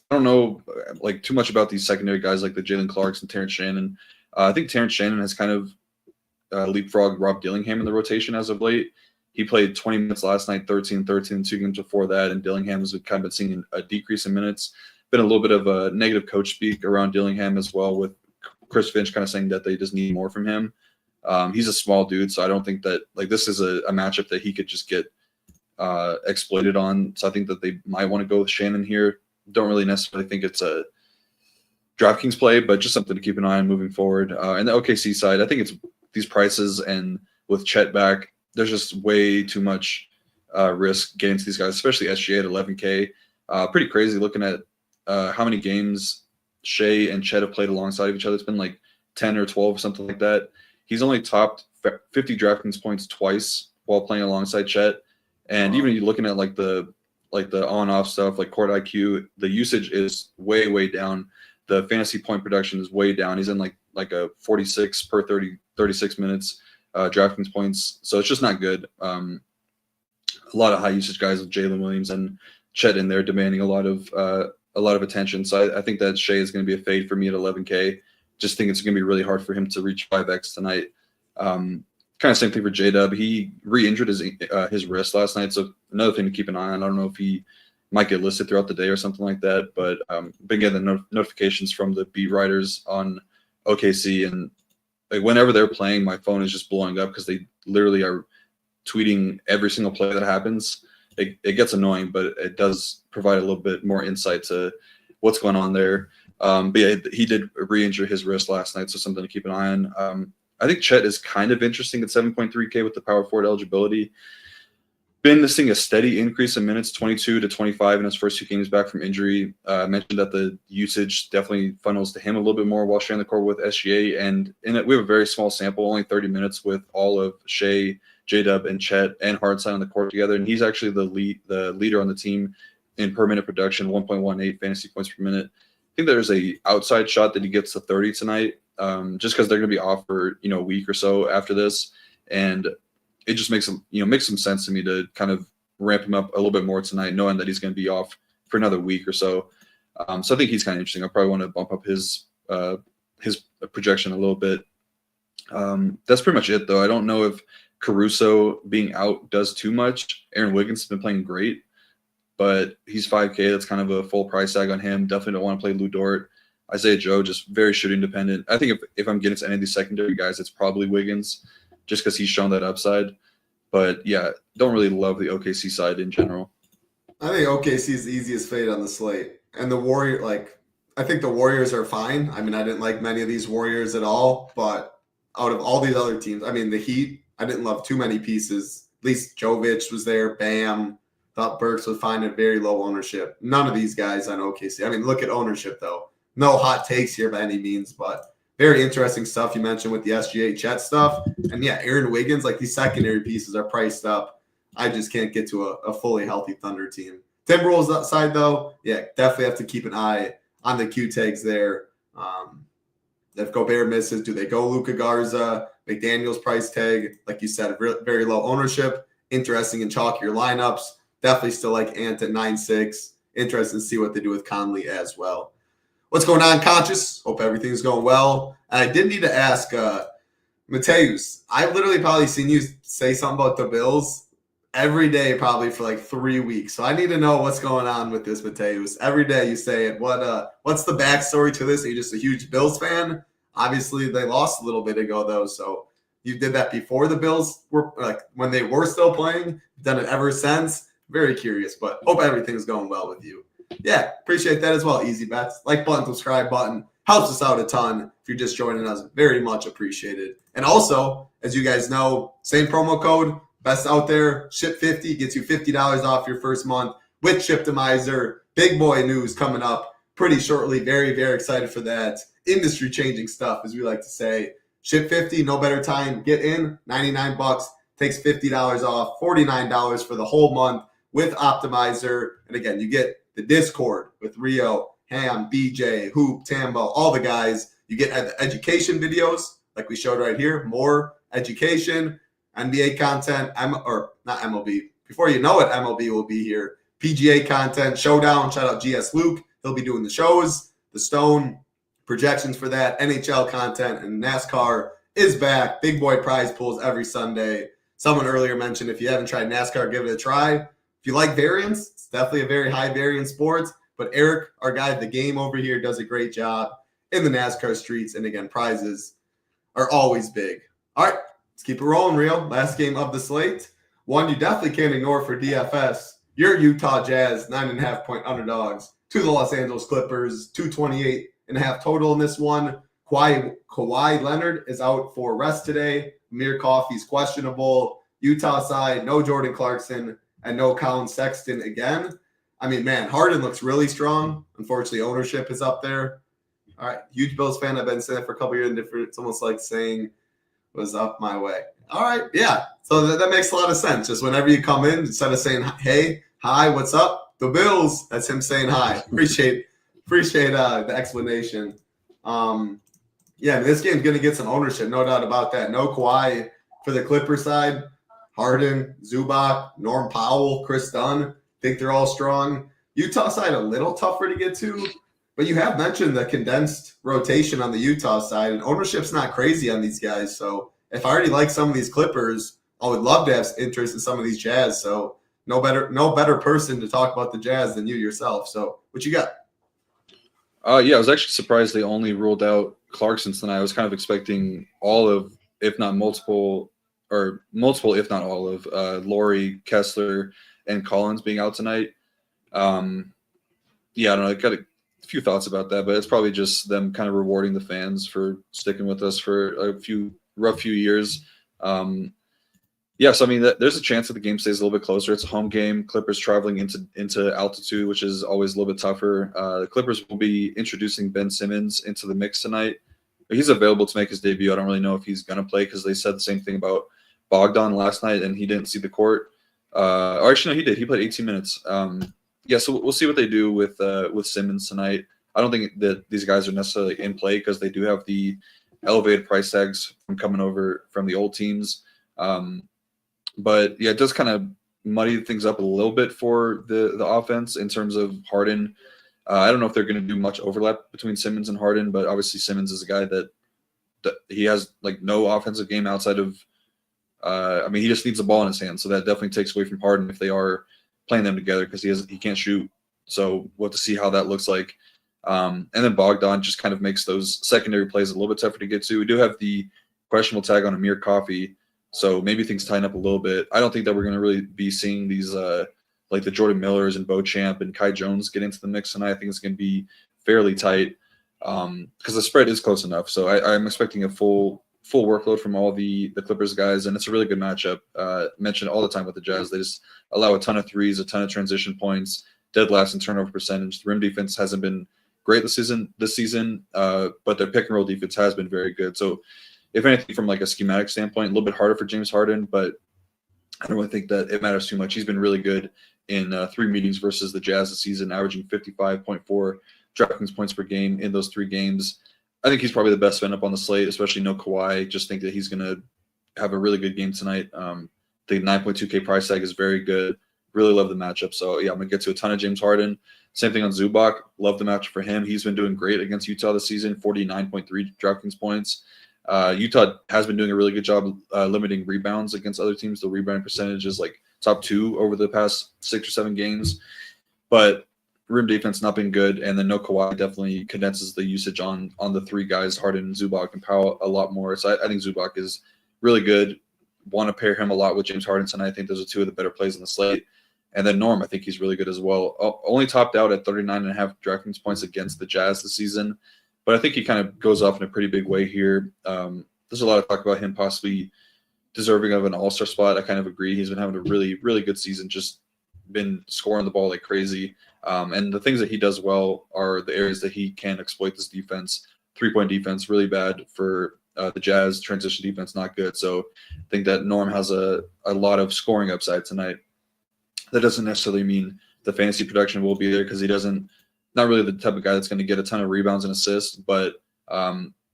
[SPEAKER 3] don't know like too much about these secondary guys like the Jalen Clarks and Terrence Shannon. I think Terrence Shannon has kind of leapfrogged Rob Dillingham in the rotation as of late. He played 20 minutes last night, 13, 2 games before that, and Dillingham has kind of been seeing a decrease in minutes. Been a little bit of a negative coach speak around Dillingham as well, with Chris Finch kind of saying that they just need more from him. He's a small dude, so I don't think that like this is a matchup that he could just get exploited on. So I think that they might want to go with Shannon here. Don't really necessarily think it's a DraftKings play, but just something to keep an eye on moving forward. And the OKC side, I think it's these prices, and with Chet back, there's just way too much risk getting to these guys, especially SGA at 11K. Pretty crazy looking at how many games Shea and Chet have played alongside of each other. It's been like 10 or 12 or something like that. He's only topped 50 DraftKings points twice while playing alongside Chet. And even you looking at like the on-off stuff, like court IQ, the usage is way down. The fantasy point production is way down. He's in like a 46 per 36 minutes DraftKings points. So it's just not good. A lot of high usage guys with Jalen Williams and Chet in there demanding a lot of attention. So I think that Shea is going to be a fade for me at 11K. Just think it's going to be really hard for him to reach 5X tonight. Kind of same thing for J-Dub. He re-injured his wrist last night, so another thing to keep an eye on. I don't know if he might get listed throughout the day or something like that, but been getting the notifications from the beat writers on OKC, and like whenever they're playing, my phone is just blowing up because they literally are tweeting every single play that happens. It gets annoying, but it does provide a little bit more insight to what's going on there. But yeah, he did re-injure his wrist last night, so something to keep an eye on. I think Chet is kind of interesting at 7.3K with the power forward eligibility. Been seeing a steady increase in minutes, 22 to 25 in his first 2 games back from injury. Mentioned that the usage definitely funnels to him a little bit more while sharing the court with SGA. And we have a very small sample, only 30 minutes with all of Shea, J-Dub, and Chet and Hardside on the court together. And he's actually the leader on the team in per minute production, 1.18 fantasy points per minute. I think there's a outside shot that he gets to 30 tonight, just because they're going to be off for a week or so after this, and it just makes some sense to me to kind of ramp him up a little bit more tonight, knowing that he's going to be off for another week or so. So I think he's kind of interesting. I probably want to bump up his projection a little bit. That's pretty much it, though. I don't know if Caruso being out does too much. Aaron Wiggins has been playing great, but he's 5K. That's kind of a full price tag on him. Definitely don't want to play Lou Dort. Isaiah Joe, just very shooting dependent. I think if I'm getting to any of these secondary guys, it's probably Wiggins, just because he's shown that upside. But yeah, don't really love the OKC side in general.
[SPEAKER 2] I think OKC is the easiest fade on the slate. And the I think the Warriors are fine. I mean, I didn't like many of these Warriors at all, but out of all these other teams, I mean, the Heat, I didn't love too many pieces. At least Jovic was there, Bam. Thought Burks was fine at very low ownership. None of these guys on OKC. I mean, look at ownership, though. No hot takes here by any means, but very interesting stuff you mentioned with the SGA Chet stuff. And yeah, Aaron Wiggins, like these secondary pieces are priced up. I just can't get to a fully healthy Thunder team. Timberwolves side, though, yeah, definitely have to keep an eye on the Q tags there. If Gobert misses, do they go Luka Garza? McDaniels price tag, like you said, very low ownership. Interesting in chalkier lineups. Definitely still like Ant at 9.6. Interesting to see what they do with Conley as well. What's going on, Conscious? Hope everything's going well. And I did need to ask Mateus. I've literally probably seen you say something about the Bills every day probably for like 3 weeks. So I need to know what's going on with this, Mateus. Every day you say it. What's the backstory to this? Are you just a huge Bills fan? Obviously, they lost a little bit ago, though. So you did that before the Bills were like when they were still playing. Done it ever since. Very curious, but hope everything's going well with you. Yeah, appreciate that as well. Easy bets. Like button, subscribe button. Helps us out a ton. If you're just joining us, very much appreciated. And also, as you guys know, same promo code, best out there, SHIP50 gets you $50 off your first month with Chiptimizer. Big boy news coming up pretty shortly. Very, very excited for that. Industry changing stuff, as we like to say. SHIP50, no better time. Get in, $99, takes $50 off, $49 for the whole month with Optimizer. And again, you get the Discord with Rio, Ham, BJ, Hoop, Tambo, all the guys. You get education videos like we showed right here, more education, NBA content, or not MLB. Before you know it, MLB will be here. PGA content, Showdown, shout out GS Luke. He'll be doing the shows, the Stone, projections for that, NHL content, and NASCAR is back. Big boy prize pools every Sunday. Someone earlier mentioned if you haven't tried NASCAR, give it a try. If you like variance, it's definitely a very high variance sport. But Eric, our guy at the game over here, does a great job in the NASCAR streets. And again, prizes are always big. All right, let's keep it rolling, Rio. Last game of the slate. One you definitely can't ignore for DFS. Your Utah Jazz, 9.5-point underdogs to the Los Angeles Clippers, 228.5 total in this one. Kawhi Leonard is out for rest today. Amir Coffey's questionable. Utah side, no Jordan Clarkson and no Colin Sexton again. I mean, man, Harden looks really strong. Unfortunately, ownership is up there. All right, huge Bills fan. I've been saying it for a couple years. It's almost like saying was up my way. All right, yeah. So that makes a lot of sense. Just whenever you come in, instead of saying, hey, hi, what's up? The Bills, that's him saying hi. Appreciate the explanation. Yeah, this game's going to get some ownership, no doubt about that. No Kawhi for the Clipper side. Harden, Zubac, Norm Powell, Chris Dunn. Think they're all strong. Utah side a little tougher to get to, but you have mentioned the condensed rotation on the Utah side, and ownership's not crazy on these guys. So if I already like some of these Clippers, I would love to have interest in some of these Jazz. So no better person to talk about the Jazz than you yourself. So what you got?
[SPEAKER 3] Yeah, I was actually surprised they only ruled out Clarkson tonight. I was kind of expecting all of, if not multiple, if not all of, Laurie, Kessler, and Collins being out tonight. Yeah, I don't know. I got a few thoughts about that, but it's probably just them kind of rewarding the fans for sticking with us for a rough few years. Yeah, so I mean, there's a chance that the game stays a little bit closer. It's a home game. Clippers traveling into altitude, which is always a little bit tougher. The Clippers will be introducing Ben Simmons into the mix tonight. He's available to make his debut. I don't really know if he's going to play because they said the same thing about Bogdan last night, and he didn't see the court. Or actually, no, he did. He played 18 minutes. Yeah, so we'll see what they do with Simmons tonight. I don't think that these guys are necessarily in play because they do have the elevated price tags from coming over from the old teams. But yeah, it does kind of muddy things up a little bit for the offense in terms of Harden. I don't know if they're going to do much overlap between Simmons and Harden, but obviously Simmons is a guy that he has like no offensive game outside of. I mean, he just needs the ball in his hand, so that definitely takes away from Harden if they are playing them together because he can't shoot. So we'll have to see how that looks like. And then Bogdan just kind of makes those secondary plays a little bit tougher to get to. We do have the questionable tag on Amir Coffey, so maybe things tighten up a little bit. I don't think that we're going to really be seeing these like the Jordan Millers and Beauchamp and Kai Jones get into the mix tonight. I think it's going to be fairly tight because the spread is close enough. So I'm expecting a full workload from all the Clippers guys, and it's a really good matchup. Mentioned all the time with the Jazz. They just allow a ton of threes, a ton of transition points, dead last in turnover percentage. The rim defense hasn't been great this season, but their pick and roll defense has been very good. So if anything, from like a schematic standpoint, a little bit harder for James Harden, but I don't really think that it matters too much. He's been really good in 3 meetings versus the Jazz this season, averaging 55.4 DraftKings points per game in those 3 games. I think he's probably the best fan up on the slate, especially no Kawhi. Just think that he's going to have a really good game tonight. The 9.2K price tag is very good. Really love the matchup. So, yeah, I'm going to get to a ton of James Harden. Same thing on Zubac. Love the matchup for him. He's been doing great against Utah this season, 49.3 DraftKings points. Utah has been doing a really good job limiting rebounds against other teams. The rebounding percentage is like top 2 over the past 6 or 7 games. But rim defense not been good, and then no Kawhi definitely condenses the usage on the 3 guys, Harden, Zubac, and Powell a lot more. So I think Zubac is really good. Want to pair him a lot with James Harden tonight. I think those are 2 of the better plays in the slate. And then Norm, I think he's really good as well. Only topped out at 39.5 DraftKings points against the Jazz this season. But I think he kind of goes off in a pretty big way here. There's a lot of talk about him possibly deserving of an all-star spot. I kind of agree. He's been having a really, really good season, just been scoring the ball like crazy. And the things that he does well are the areas that he can exploit this defense. 3-point defense, really bad for the Jazz. Transition defense, not good. So I think that Norm has a lot of scoring upside tonight. That doesn't necessarily mean the fantasy production will be there because he doesn't – not really the type of guy that's going to get a ton of rebounds and assists, but I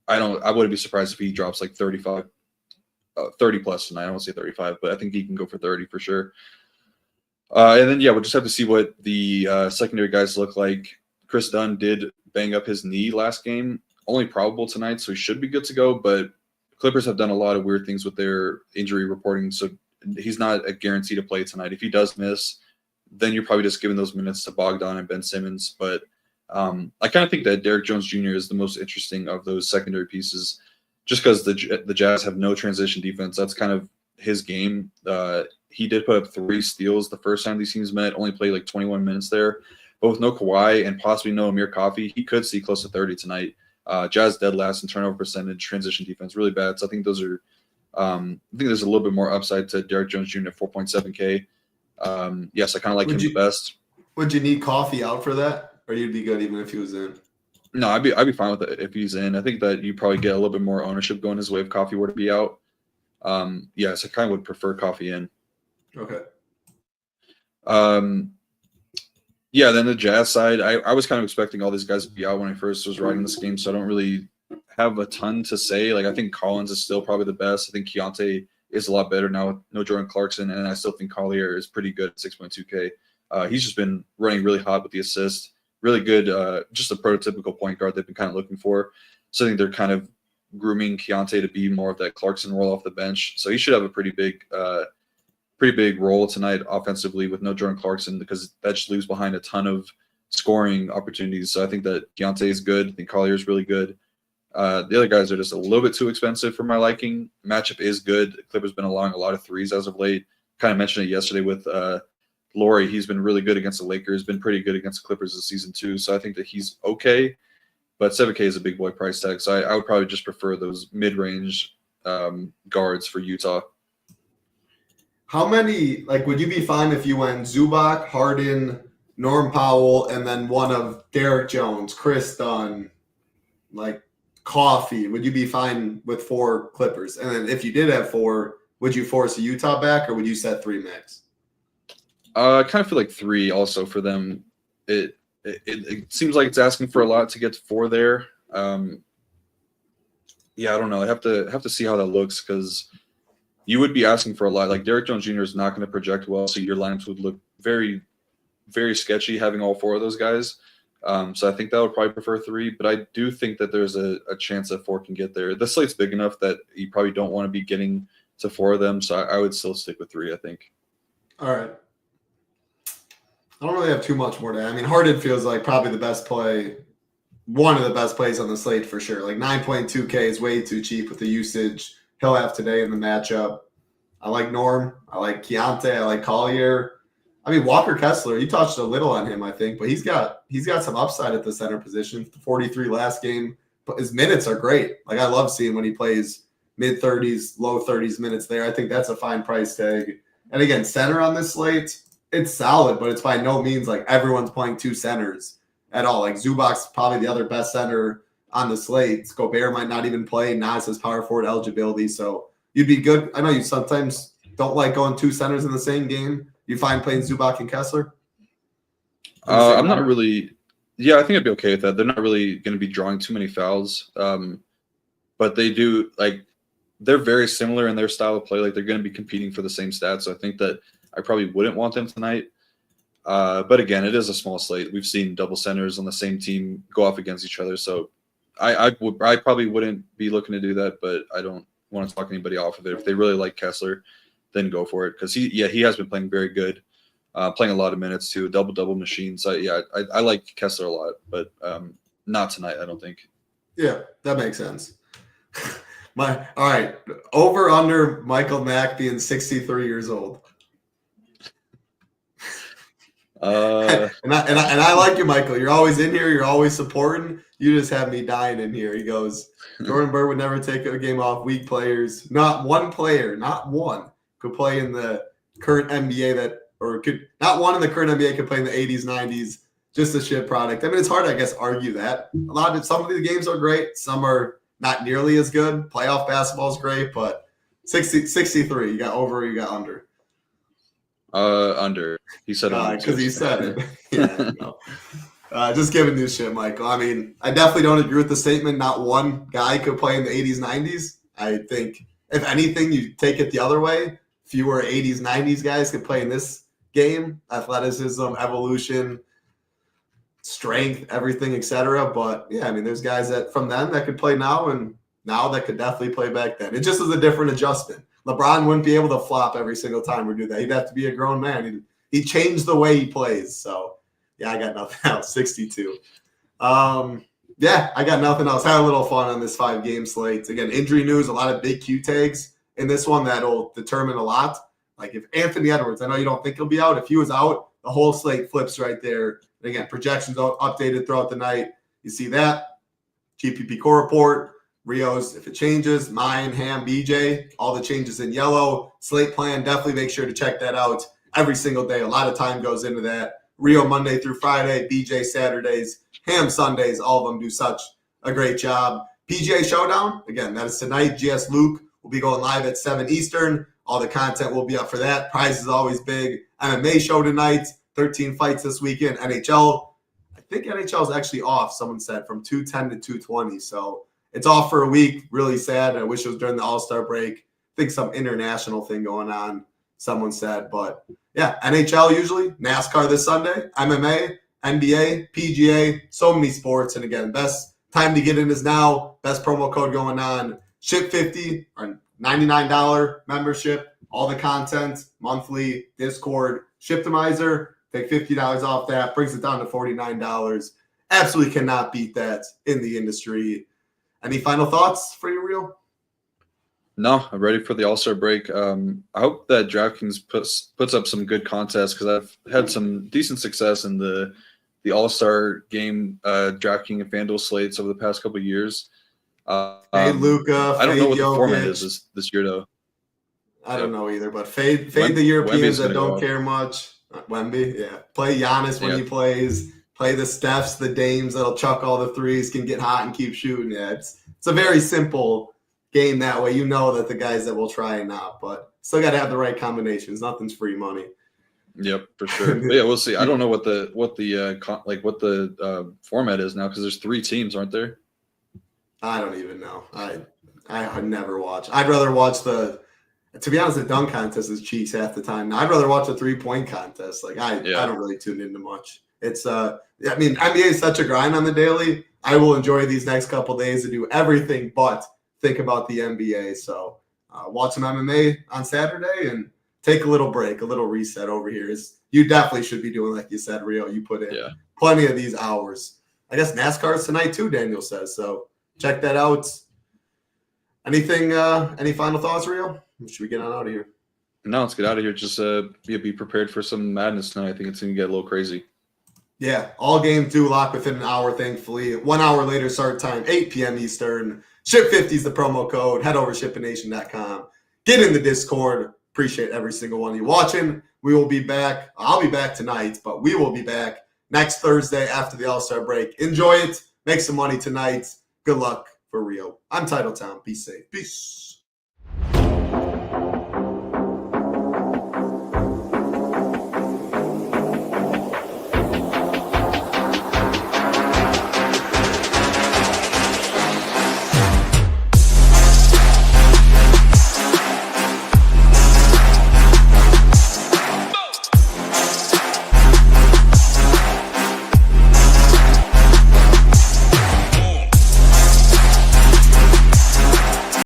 [SPEAKER 3] wouldn't be surprised if he drops like 30 plus tonight. I don't want to say 35, but I think he can go for 30 for sure. And then, we'll just have to see what the secondary guys look like. Chris Dunn did bang up his knee last game, only probable tonight, so he should be good to go, but Clippers have done a lot of weird things with their injury reporting, so he's not a guarantee to play tonight. If he does miss, then you're probably just giving those minutes to Bogdan and Ben Simmons, but I kind of think that Derrick Jones Jr. is the most interesting of those secondary pieces just because the Jazz have no transition defense. That's kind of his game. He did put up 3 steals the first time these teams met, only played like 21 minutes there. But with no Kawhi and possibly no Amir Coffey, he could see close to 30 tonight. Jazz dead last in turnover percentage, transition defense, really bad. So I think those are I think there's a little bit more upside to Derrick Jones Jr. at 4.7K. Yes, I kind of like him the best.
[SPEAKER 2] Would you need Coffey out for that? Or you'd be good even if he was in?
[SPEAKER 3] No, I'd be fine with it if he's in. I think that you probably get a little bit more ownership going his way if Coffey were to be out. Yes, I kind of would prefer Coffey in.
[SPEAKER 2] Okay.
[SPEAKER 3] Then the Jazz side, I was kind of expecting all these guys to be out when I first was writing this game, so I don't really have a ton to say. Like, I think Collins is still probably the best. I think Keontae is a lot better now with no Jordan Clarkson, and I still think Collier is pretty good at 6.2K. He's just been running really hot with the assist. Really good, just a prototypical point guard they've been kind of looking for. So I think they're kind of grooming Keontae to be more of that Clarkson role off the bench. So he should have a pretty big role tonight offensively with no Jordan Clarkson because that just leaves behind a ton of scoring opportunities. So I think that Keontae is good. I think Collier is really good. The other guys are just a little bit too expensive for my liking. Matchup is good. Clippers been allowing a lot of threes as of late. Kind of mentioned it yesterday with Laurie. He's been really good against the Lakers, been pretty good against the Clippers this season too. So I think that he's okay, but 7K is a big boy price tag. So I would probably just prefer those mid-range guards for Utah.
[SPEAKER 2] How many, would you be fine if you went Zubac, Harden, Norm Powell, and then one of Derrick Jones, Chris Dunn, Coffey? Would you be fine with 4 Clippers? And then if you did have 4, would you force a Utah back or would you set 3 max?
[SPEAKER 3] I kind of feel like 3 also for them. It seems like it's asking for a lot to get to 4 there. I don't know. I have to see how that looks because you would be asking for a lot. Like Derrick Jones Jr. is not going to project well, so your lineups would look very, very sketchy having all 4 of those guys. So I think that would probably prefer 3, but I do think that there's a chance that 4 can get there. The slate's big enough that you probably don't want to be getting to 4 of them, so I would still stick with 3, I think.
[SPEAKER 2] All right. I don't really have too much more to add. I mean, Harden feels like probably the best play, one of the best plays on the slate for sure. 9.2K is way too cheap with the usage he'll have today in the matchup. I like Norm. I like Keontae. I like Collier. I mean, Walker Kessler, you touched a little on him, I think, but he's got some upside at the center position. 43 last game, but his minutes are great. I love seeing when he plays mid-30s, low 30s minutes there. I think that's a fine price tag. And again, center on this slate, it's solid, but it's by no means everyone's playing 2 centers at all. Zubac's probably the other best center on the slate. Gobert might not even play. Nas has power forward eligibility, so you'd be good. I know you sometimes don't like going 2 centers in the same game. You find playing Zubac and Kessler?
[SPEAKER 3] I'm not really. Yeah, I think I'd be okay with that. They're not really going to be drawing too many fouls, but they do they're very similar in their style of play. They're going to be competing for the same stats. So I think that I probably wouldn't want them tonight. But again, it is a small slate. We've seen double centers on the same team go off against each other. So I probably wouldn't be looking to do that, but I don't want to talk anybody off of it. If they really like Kessler, then go for it, because he has been playing very good, playing a lot of minutes too, double machine. So I like Kessler a lot, but not tonight, I don't think.
[SPEAKER 2] Yeah, that makes sense. All right, over under Michael Mack being 63 years old. And I like you, Michael. You're always in here. You're always supporting. You just have me dying in here. He goes, Jordan Bird would never take a game off. Weak players. Not one player, not one, could play in the current NBA not one in the current NBA could play in the 80s, 90s. Just a shit product. I mean, it's hard, I guess, argue that. Some of the games are great. Some are not nearly as good. Playoff basketball is great, but 63. You got over, you got under.
[SPEAKER 3] Under. He said under.
[SPEAKER 2] Because he said it. Yeah, no. Just giving you shit, Michael. I mean, I definitely don't agree with the statement. Not one guy could play in the 80s, 90s. I think, if anything, you take it the other way. Fewer 80s, 90s guys could play in this game. Athleticism, evolution, strength, everything, etc. But, yeah, I mean, there's guys from them that could play now and now that could definitely play back then. It just is a different adjustment. LeBron wouldn't be able to flop every single time we do that. He'd have to be a grown man. He changed the way he plays. So, yeah, I got nothing else. 62. Yeah, I got nothing else. Had a little fun on this 5-game slate. Again, injury news, a lot of big Q tags in this one that'll determine a lot. Like if Anthony Edwards, I know you don't think he'll be out. If he was out, the whole slate flips right there. And again, projections updated throughout the night. You see that. GPP core report. Rio's, if it changes, mine, Ham, BJ, all the changes in yellow. Slate plan, definitely make sure to check that out every single day. A lot of time goes into that. Rio Monday through Friday, BJ Saturdays, Ham Sundays, all of them do such a great job. PGA Showdown, again, that is tonight. GS Luke will be going live at 7 Eastern. All the content will be up for that. Prize is always big. MMA show tonight, 13 fights this weekend. NHL, I think NHL is actually off, someone said, from 2:10 to 2:20. So it's off for a week. Really sad. I wish it was during the All-Star break. I think some international thing going on, someone said. But, yeah, NHL usually, NASCAR this Sunday, MMA, NBA, PGA, so many sports. And, again, best time to get in is now. Best promo code going on. SHIP50, or $99 membership. All the content, monthly, Discord, Shiptimizer. Take $50 off that. Brings it down to $49. Absolutely cannot beat that in the industry. Any final thoughts for you, Rio?
[SPEAKER 3] No, I'm ready for the All-Star break. I hope that DraftKings puts up some good contests, because I've had some decent success in the All-Star game DraftKings and FanDuel slates over the past couple of years.
[SPEAKER 2] Fade Luka.
[SPEAKER 3] I don't know what the
[SPEAKER 2] Jokic.
[SPEAKER 3] format is this year, though.
[SPEAKER 2] I don't know either, but fade the Europeans that don't care much. Wemby, yeah. Play Giannis when he plays. Play the Stephs, the Dames that'll chuck all the threes, can get hot and keep shooting. Yeah, it's a very simple game that way. You know that the guys that will try and not, but still got to have the right combinations. Nothing's free money.
[SPEAKER 3] Yep, for sure. But yeah, we'll see. I don't know what the format is now, because there's 3 teams, aren't there?
[SPEAKER 2] I don't even know. I never watch. I'd rather watch to be honest, the dunk contest is cheeks half the time. I'd rather watch a 3-point contest. Like I don't really tune into much. It's I mean, NBA is such a grind on the daily. I will enjoy these next couple days to do everything but think about the NBA. So watch some MMA on Saturday and take a little break, a little reset over here. You definitely should be doing, like you said, Rio. You put in plenty of these hours. I guess NASCAR's tonight too, Daniel says. So check that out. Anything? Any final thoughts, Rio? Should we get on out of here?
[SPEAKER 3] No, let's get out of here. Just be prepared for some madness tonight. I think it's going to get a little crazy.
[SPEAKER 2] Yeah, all games do lock within an hour, thankfully. 1 hour later start time, 8 p.m. Eastern. SHIP50 is the promo code. Head over to shipination.com. Get in the Discord. Appreciate every single one of you watching. We will be back. I'll be back tonight, but we will be back next Thursday after the All-Star break. Enjoy it. Make some money tonight. Good luck for Rio. I'm Titletown. Be safe. Peace.